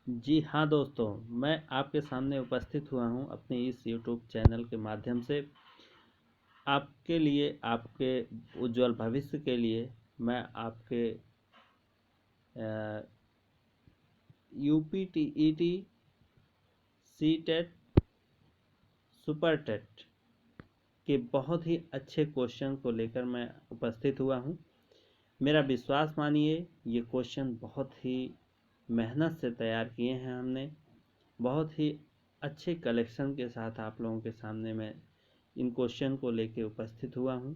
जी हाँ दोस्तों, मैं आपके सामने उपस्थित हुआ हूँ अपने इस यूट्यूब चैनल के माध्यम से। आपके लिए, आपके उज्जवल भविष्य के लिए मैं आपके यूपी-टीईटी, सीटेट, सुपर टेट के बहुत ही अच्छे क्वेश्चन को लेकर मैं उपस्थित हुआ हूँ। मेरा विश्वास मानिए, ये क्वेश्चन बहुत ही मेहनत से तैयार किए हैं हमने। बहुत ही अच्छे कलेक्शन के साथ आप लोगों के सामने मैं इन क्वेश्चन को लेके उपस्थित हुआ हूँ।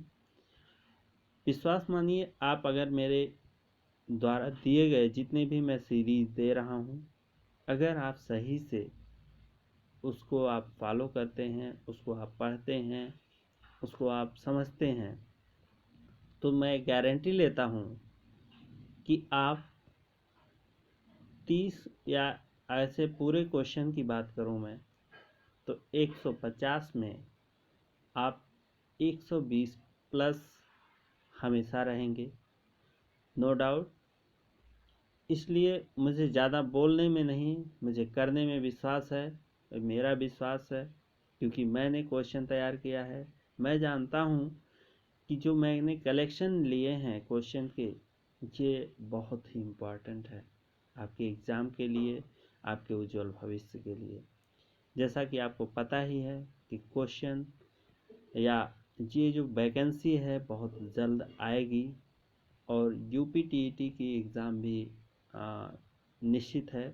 विश्वास मानिए, आप अगर मेरे द्वारा दिए गए जितने भी मैं सीरीज दे रहा हूँ, अगर आप सही से उसको आप फॉलो करते हैं, उसको आप पढ़ते हैं, उसको आप समझते हैं, तो मैं गारंटी लेता हूँ कि आप 30 या ऐसे पूरे क्वेश्चन की बात करूँ मैं तो 150 में आप 120 प्लस हमेशा रहेंगे, नो डाउट। इसलिए मुझे ज़्यादा बोलने में नहीं, मुझे करने में विश्वास है। मेरा विश्वास है क्योंकि मैंने क्वेश्चन तैयार किया है। मैं जानता हूँ कि जो मैंने कलेक्शन लिए हैं क्वेश्चन के, ये बहुत ही इम्पोर्टेंट है आपके एग्ज़ाम के लिए, आपके उज्जवल भविष्य के लिए। जैसा कि आपको पता ही है कि क्वेश्चन या ये जो वैकेंसी है बहुत जल्द आएगी और यूपी-टीईटी की एग्ज़ाम भी निश्चित है।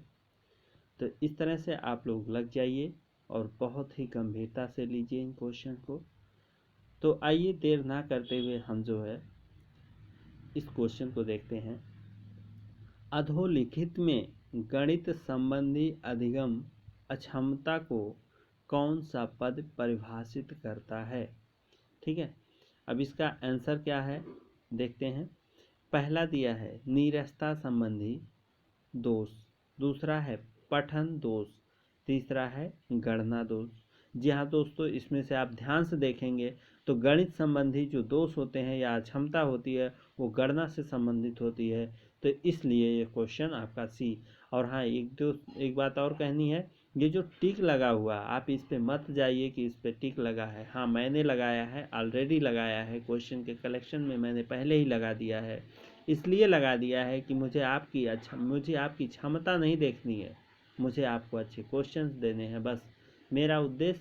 तो इस तरह से आप लोग लग जाइए और बहुत ही गंभीरता से लीजिए इन क्वेश्चन को। तो आइए देर ना करते हुए हम जो है इस क्वेश्चन को देखते हैं। अधोलिखित में गणित संबंधी अधिगम अक्षमता को कौन सा पद परिभाषित करता है? ठीक है, अब इसका आंसर क्या है देखते हैं। पहला दिया है नीरसता संबंधी दोष, दूसरा है पठन दोष, तीसरा है गणना दोष। जी हाँ दोस्तों, इसमें से आप ध्यान से देखेंगे तो गणित संबंधी जो दोष होते हैं या अक्षमता होती है वो गणना से संबंधित होती है। तो इसलिए ये क्वेश्चन आपका सी। और हाँ, एक बात और कहनी है, ये जो टिक लगा हुआ आप इस पे मत जाइए कि इस पे टिक लगा है। हाँ, मैंने लगाया है, ऑलरेडी लगाया है, क्वेश्चन के कलेक्शन में मैंने पहले ही लगा दिया है। इसलिए लगा दिया है कि मुझे आपकी क्षमता नहीं देखनी है, मुझे आपको अच्छे क्वेश्चंस देने हैं। बस मेरा उद्देश्य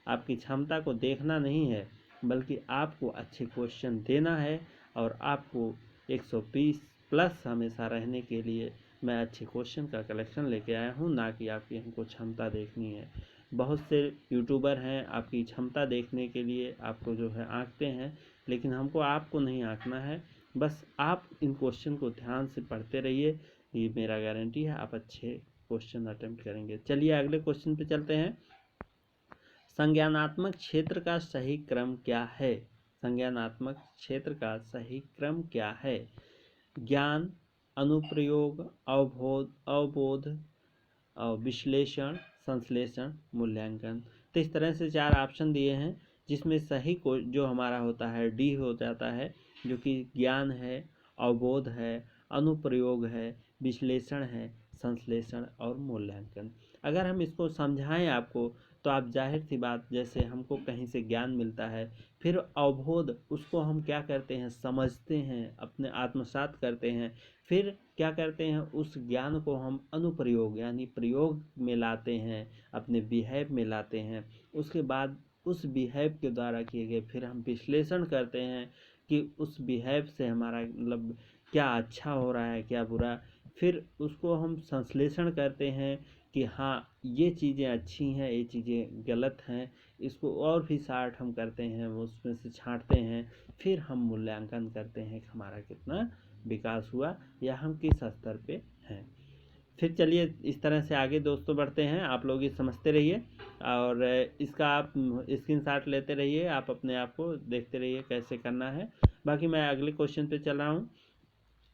आपकी क्षमता को देखना नहीं है, बल्कि आपको अच्छे क्वेश्चन देना है। और आपको 120 प्लस हमेशा रहने के लिए मैं अच्छे क्वेश्चन का कलेक्शन लेके आया हूँ, ना कि आपकी हमको क्षमता देखनी है। बहुत से यूट्यूबर हैं आपकी क्षमता देखने के लिए आपको जो है आंकते हैं, लेकिन हमको आपको नहीं आंकना है। बस आप इन क्वेश्चन को ध्यान से पढ़ते रहिए, ये मेरा गारंटी है आप अच्छे क्वेश्चन अटेम्प्ट करेंगे। चलिए अगले क्वेश्चन पे चलते हैं। संज्ञानात्मक क्षेत्र का सही क्रम क्या है? संज्ञानात्मक क्षेत्र का सही क्रम क्या है? ज्ञान, अनुप्रयोग, अवबोध, विश्लेषण, संश्लेषण, मूल्यांकन। तो इस तरह से 4 ऑप्शन दिए हैं, जिसमें सही को जो हमारा होता है डी हो जाता है, जो कि ज्ञान है, अवबोध है, अनुप्रयोग है, विश्लेषण है, संश्लेषण और मूल्यांकन। अगर हम इसको समझाएं आपको, तो आप जाहिर सी बात, जैसे हमको कहीं से ज्ञान मिलता है, फिर अवबोध उसको हम क्या करते हैं, समझते हैं, अपने आत्मसात करते हैं। फिर क्या करते हैं, उस ज्ञान को हम अनुप्रयोग यानी प्रयोग में लाते हैं, अपने बिहेव में लाते हैं। उसके बाद उस बिहेव के द्वारा किए गए फिर हम विश्लेषण करते हैं कि उस बिहेव से हमारा मतलब क्या अच्छा हो रहा है, क्या बुरा। फिर उसको हम संश्लेषण करते हैं कि हाँ, ये चीज़ें अच्छी हैं, ये चीज़ें गलत हैं। इसको और भी शार्ट हम करते हैं, वो उसमें से छांटते हैं। फिर हम मूल्यांकन करते हैं कि हमारा कितना विकास हुआ या हम किस स्तर पे हैं। फिर चलिए इस तरह से आगे दोस्तों बढ़ते हैं। आप लोग ये समझते रहिए और इसका आप स्क्रीनशॉट लेते रहिए, आप अपने आप को देखते रहिए कैसे करना है। बाकी मैं अगले क्वेश्चन पे चल रहा हूँ।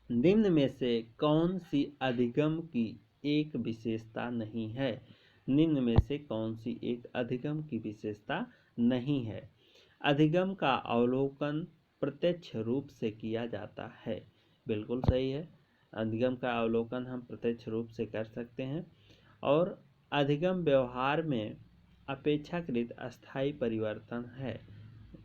निम्न में से कौन सी अधिगम की एक विशेषता नहीं है? निम्न में से कौन सी एक अधिगम की विशेषता नहीं है? अधिगम का अवलोकन प्रत्यक्ष रूप से किया जाता है। बिल्कुल सही है, अधिगम का अवलोकन हम प्रत्यक्ष रूप से कर सकते हैं। और अधिगम व्यवहार में अपेक्षाकृत अस्थायी परिवर्तन है।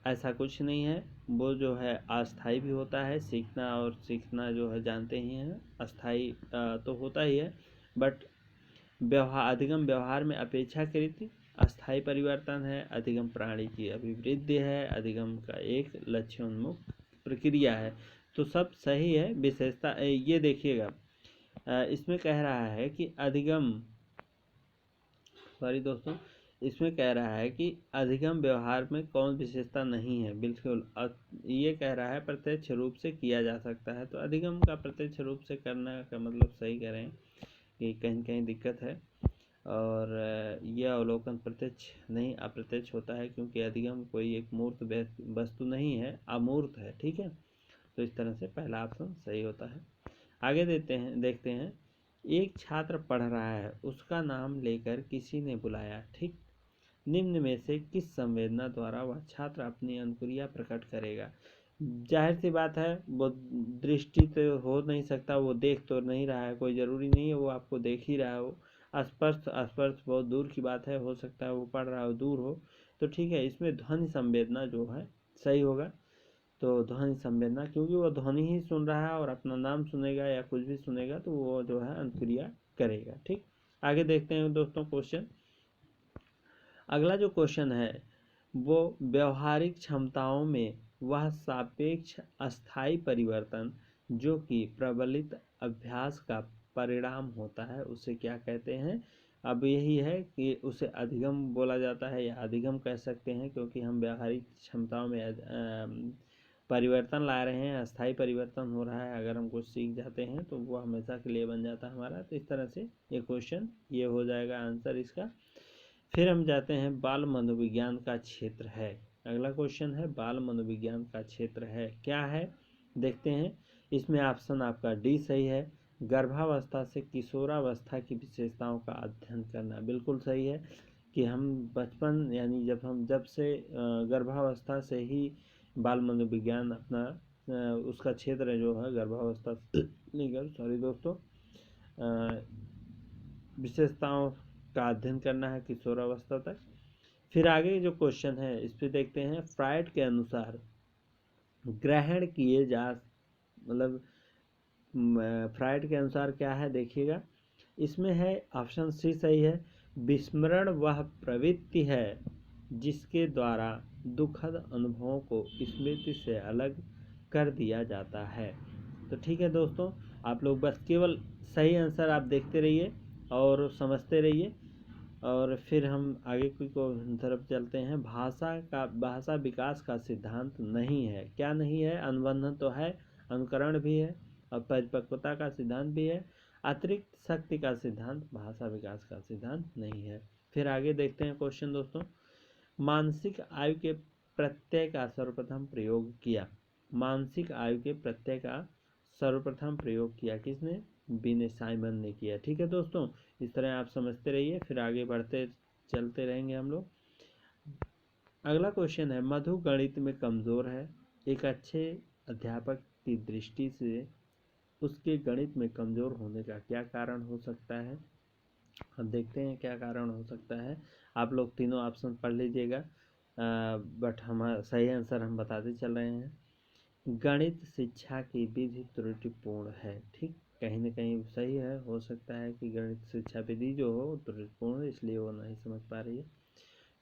ऐसा कुछ नहीं है, वो जो है अस्थायी भी होता है। सीखना और सीखना जो है जानते ही हैं, अस्थायी तो होता ही है, बट अधिगम व्यवहार में अपेक्षाकृत अस्थायी परिवर्तन है। अधिगम प्राणी की अभिवृद्धि है। अधिगम का एक लक्ष्योन्मुख प्रक्रिया है। तो सब सही है। विशेषता ये देखिएगा, इसमें कह रहा है कि अधिगम, सॉरी दोस्तों, इसमें कह रहा है कि अधिगम व्यवहार में कौन विशेषता नहीं है। बिल्कुल ये कह रहा है प्रत्यक्ष रूप से किया जा सकता है। तो अधिगम का प्रत्यक्ष रूप से करना का मतलब सही कह रहे हैं कि कहीं कहीं दिक्कत है। और यह अवलोकन प्रत्यक्ष नहीं अप्रत्यक्ष होता है, क्योंकि अधिगम कोई एक मूर्त वस्तु नहीं है, अमूर्त है। ठीक है, तो इस तरह से पहला ऑप्शन सही होता है। आगे देखते हैं। एक छात्र पढ़ रहा है, उसका नाम लेकर किसी ने बुलाया। ठीक, निम्न में से किस संवेदना द्वारा वह छात्र अपनी अनुक्रिया प्रकट करेगा। जाहिर सी बात है, वो दृष्टि तो हो नहीं सकता, वो देख तो नहीं रहा है, कोई ज़रूरी नहीं है वो आपको देख ही रहा हो। स्पर्श बहुत दूर की बात है, हो सकता है वो पढ़ रहा हो दूर हो। तो ठीक है, इसमें ध्वनि संवेदना जो है सही होगा। तो ध्वनि संवेदना, क्योंकि वो ध्वनि ही सुन रहा है और अपना नाम सुनेगा या कुछ भी सुनेगा तो वो जो है अनुक्रिया करेगा। ठीक, आगे देखते हैं दोस्तों क्वेश्चन। अगला जो क्वेश्चन है वो व्यवहारिक क्षमताओं में वह सापेक्ष अस्थायी परिवर्तन जो कि प्रबलित अभ्यास का परिणाम होता है, उसे क्या कहते हैं। अब यही है कि उसे अधिगम बोला जाता है या अधिगम कह सकते हैं, क्योंकि हम व्यवहारिक क्षमताओं में परिवर्तन ला रहे हैं, अस्थायी परिवर्तन हो रहा है। अगर हम कुछ सीख जाते हैं तो वो हमेशा के लिए बन जाता है हमारा। तो इस तरह से ये क्वेश्चन ये हो जाएगा आंसर इसका। फिर हम जाते हैं बाल मनोविज्ञान का क्षेत्र है। अगला क्वेश्चन है बाल मनोविज्ञान का क्षेत्र है क्या है, देखते हैं। इसमें ऑप्शन आपका डी सही है। गर्भावस्था से किशोरावस्था की विशेषताओं का अध्ययन करना, बिल्कुल सही है कि हम बचपन यानी जब से गर्भावस्था से ही बाल मनोविज्ञान अपना उसका क्षेत्र जो है गर्भावस्था लेकर, सॉरी दोस्तों, विशेषताओं का अध्ययन करना है किशोरावस्था तक। फिर आगे जो क्वेश्चन है इस पर देखते हैं। फ्राइड के अनुसार ग्रहण किए जा मतलब फ्राइड के अनुसार क्या है देखिएगा, इसमें है ऑप्शन सी सही है। विस्मरण वह प्रवृत्ति है जिसके द्वारा दुखद अनुभवों को स्मृति से अलग कर दिया जाता है। तो ठीक है दोस्तों, आप लोग बस केवल सही आंसर आप देखते रहिए और समझते रहिए, और फिर हम आगे की तरफ चलते हैं। भाषा विकास का सिद्धांत नहीं है, क्या नहीं है। अनुबंधन तो है, अनुकरण भी है और परिपक्वता का सिद्धांत भी है। अतिरिक्त शक्ति का सिद्धांत भाषा विकास का सिद्धांत नहीं है। फिर आगे देखते हैं क्वेश्चन दोस्तों। मानसिक आयु के प्रत्यय का सर्वप्रथम प्रयोग किया। मानसिक आयु के प्रत्यय का सर्वप्रथम प्रयोग किया किसने, बिने साइमन ने किया। ठीक है दोस्तों, इस तरह आप समझते रहिए, फिर आगे बढ़ते चलते रहेंगे हम लोग। अगला क्वेश्चन है मधु गणित में कमज़ोर है, एक अच्छे अध्यापक की दृष्टि से उसके गणित में कमज़ोर होने का क्या कारण हो सकता है। अब देखते हैं क्या कारण हो सकता है। आप लोग तीनों ऑप्शन पढ़ लीजिएगा, बट हम सही आंसर हम बताते चल रहे हैं। गणित शिक्षा की विधि त्रुटिपूर्ण है। ठीक, कहीं ना कहीं सही है, हो सकता है कि गणित शिक्षा विधि जो हो त्रुटिपूर्ण, इसलिए वो नहीं समझ पा रही है।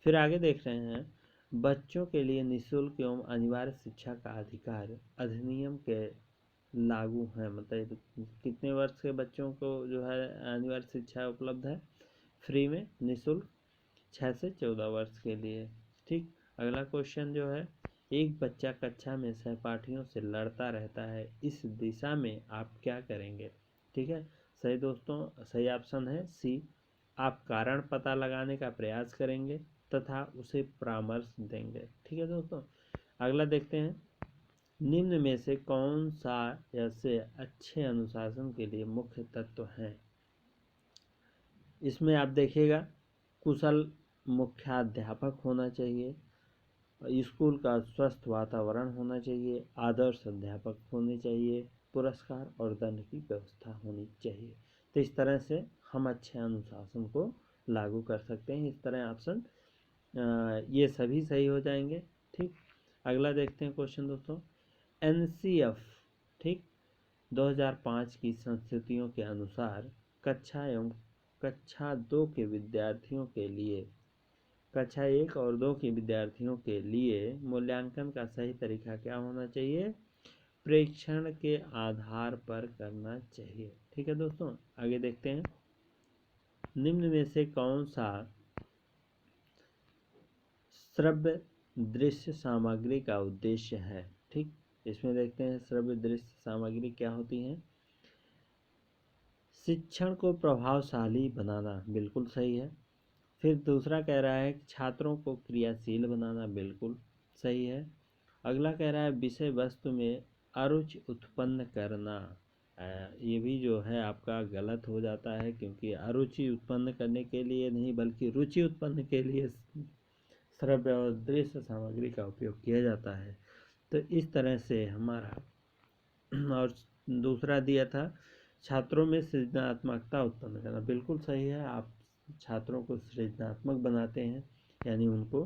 फिर आगे देख रहे हैं। बच्चों के लिए निःशुल्क एवं अनिवार्य शिक्षा का अधिकार अधिनियम के लागू है, मतलब कितने वर्ष के बच्चों को जो है अनिवार्य शिक्षा उपलब्ध है फ्री में निःशुल्क, 6 से 14 वर्ष के लिए। ठीक, अगला क्वेश्चन जो है, एक बच्चा कक्षा में सहपाठियों से लड़ता रहता है, इस दिशा में आप क्या करेंगे। ठीक है, सही दोस्तों, सही ऑप्शन है सी। आप कारण पता लगाने का प्रयास करेंगे तथा उसे परामर्श देंगे। ठीक है दोस्तों, अगला देखते हैं। निम्न में से कौन सा ऐसे अच्छे अनुशासन के लिए मुख्य तत्व हैं। इसमें आप देखिएगा, कुशल मुख्याध्यापक होना चाहिए, स्कूल का स्वस्थ वातावरण होना चाहिए, आदर्श अध्यापक होने चाहिए, पुरस्कार और दंड की व्यवस्था होनी चाहिए। तो इस तरह से हम अच्छे अनुशासन को लागू कर सकते हैं। इस तरह ऑप्शन ये सभी सही हो जाएंगे। ठीक, अगला देखते हैं क्वेश्चन दोस्तों। एनसीएफ, ठीक, 2005 की संस्थितियों के अनुसार कक्षा एवं कक्षा 2 के विद्यार्थियों के लिए, कक्षा 1 और 2 के विद्यार्थियों के लिए मूल्यांकन का सही तरीका क्या होना चाहिए? प्रेक्षण के आधार पर करना चाहिए। ठीक है दोस्तों, आगे देखते हैं। निम्न में से कौन सा श्रव्य दृश्य सामग्री का उद्देश्य है? ठीक, इसमें देखते हैं श्रव्य दृश्य सामग्री क्या होती है। शिक्षण को प्रभावशाली बनाना, बिल्कुल सही है। फिर दूसरा कह रहा है छात्रों को क्रियाशील बनाना, बिल्कुल सही है। अगला कह रहा है विषय वस्तु में अरुचि उत्पन्न करना, ये भी जो है आपका गलत हो जाता है, क्योंकि अरुचि उत्पन्न करने के लिए नहीं बल्कि रुचि उत्पन्न के लिए श्रव्य और दृश्य सामग्री का उपयोग किया जाता है। तो इस तरह से हमारा, और दूसरा दिया था छात्रों में सृजनात्मकता उत्पन्न करना, बिल्कुल सही है। आप छात्रों को सृजनात्मक बनाते हैं, यानी उनको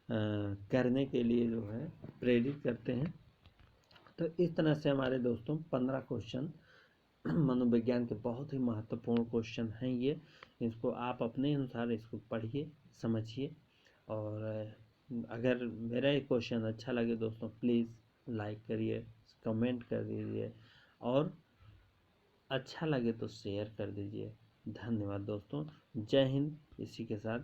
करने के लिए जो है प्रेरित करते हैं। तो इस तरह से हमारे दोस्तों 15 क्वेश्चन मनोविज्ञान के बहुत ही महत्वपूर्ण क्वेश्चन हैं ये। इसको आप अपने अनुसार इसको पढ़िए, समझिए, और अगर मेरा ये क्वेश्चन अच्छा लगे दोस्तों प्लीज़ लाइक करिए, कमेंट कर दीजिए, और अच्छा लगे तो शेयर कर दीजिए। धन्यवाद दोस्तों, जय हिंद। इसी के साथ